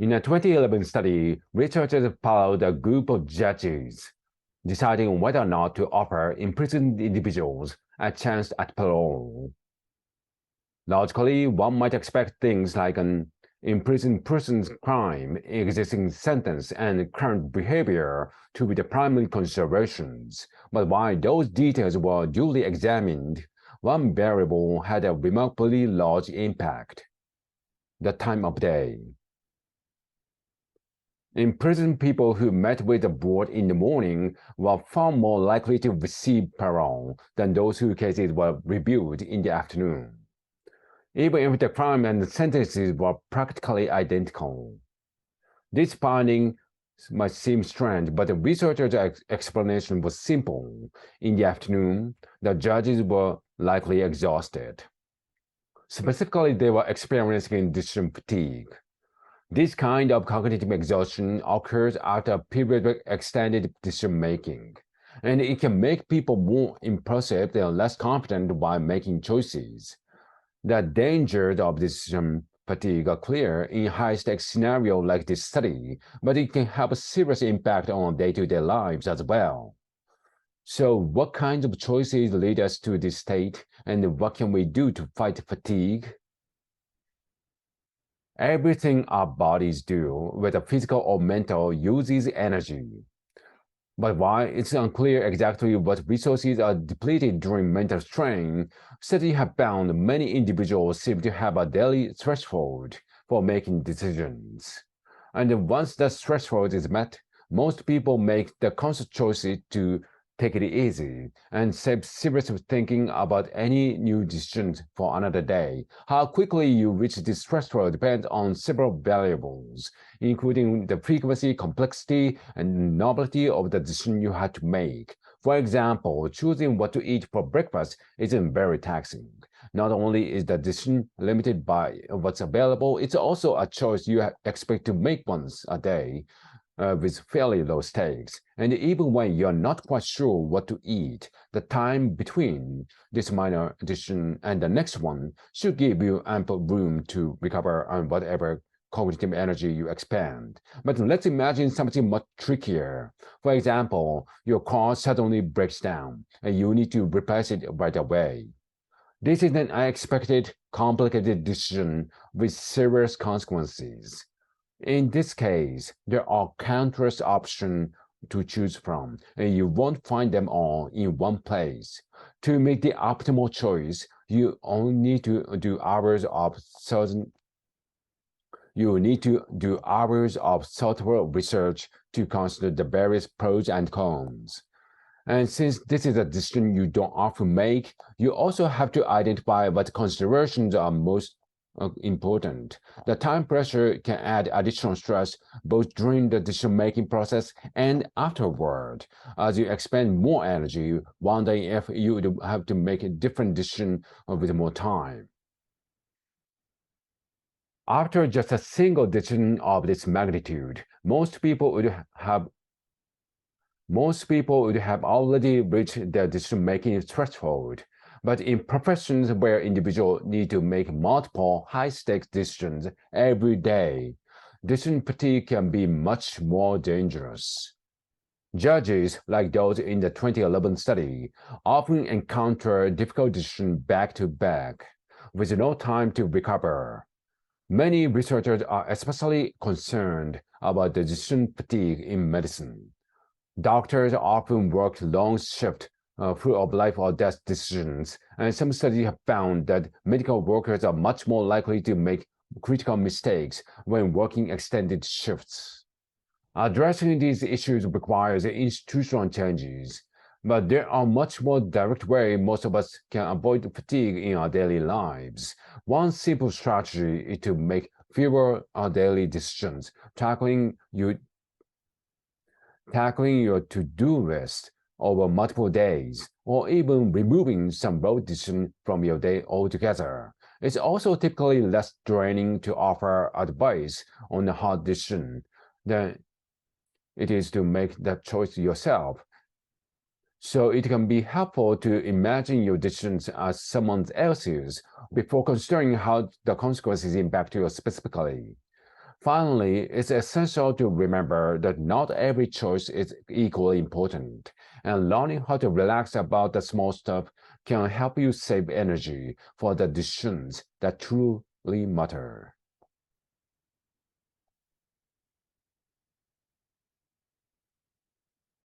In a 2011 study, researchers followed a group of judges, deciding whether or not to offer imprisoned individuals a chance at parole. Logically, one might expect things like an imprisoned person's crime, existing sentence, and current behavior to be the primary considerations. But while those details were duly examined, one variable had a remarkably large impact: the time of day. Imprisoned people who met with the board in the morning were far more likely to receive parole than those whose cases were reviewed in the afternoon, even if the crime and the sentences were practically identical. This finding might seem strange, but the researchers' explanation was simple. In the afternoon, the judges were likely exhausted. Specifically, they were experiencing decision fatigue. This kind of cognitive exhaustion occurs after a period of extended decision-making, and it can make people more impulsive and less confident while making choices. The dangers of decision fatigue are clear in high-stakes scenarios like this study, but it can have a serious impact on day-to-day lives as well. So what kinds of choices lead us to this state, and what can we do to fight fatigue? Everything our bodies do, whether physical or mental, uses energy. But while it's unclear exactly what resources are depleted during mental strain, studies have found many individuals seem to have a daily threshold for making decisions. And once that threshold is met, most people make the conscious choice to take it easy and save serious thinking about any new decisions for another day. How quickly you reach this threshold depends on several variables, including the frequency, complexity, and novelty of the decision you had to make. For example, choosing what to eat for breakfast isn't very taxing. Not only is the decision limited by what's available, it's also a choice you expect to make once a day, with fairly low stakes. And even when you're not quite sure what to eat, the time between this minor decision and the next one should give you ample room to recover on whatever cognitive energy you expend. But let's imagine something much trickier. For example, your car suddenly breaks down and you need to replace it right away. This is an unexpected, complicated decision with serious consequences. In this case, there are countless options to choose from, and you won't find them all in one place. To make the optimal choice, you only need to do hours of thoughtful research to consider the various pros and cons. And since this is a decision you don't often make, you also have to identify what considerations are most important. The time pressure can add additional stress both during the decision-making process and afterward, as you expend more energy, wondering if you would have to make a different decision with more time. After just a single decision of this magnitude, most people would have already reached their decision-making threshold. But in professions where individuals need to make multiple high-stakes decisions every day, decision fatigue can be much more dangerous. Judges, like those in the 2011 study, often encounter difficult decisions back-to-back, with no time to recover. Many researchers are especially concerned about the decision fatigue in medicine. Doctors often work long shifts full of life or death decisions, and some studies have found that medical workers are much more likely to make critical mistakes when working extended shifts. Addressing these issues requires institutional changes, but there are much more direct ways most of us can avoid fatigue in our daily lives. One simple strategy is to make fewer daily decisions, tackling your to-do list over multiple days, or even removing some road decisions from your day altogether. It's also typically less draining to offer advice on a hard decision than it is to make that choice yourself. So it can be helpful to imagine your decisions as someone else's before considering how the consequences impact you specifically. Finally, it's essential to remember that not every choice is equally important, and learning how to relax about the small stuff can help you save energy for the decisions that truly matter.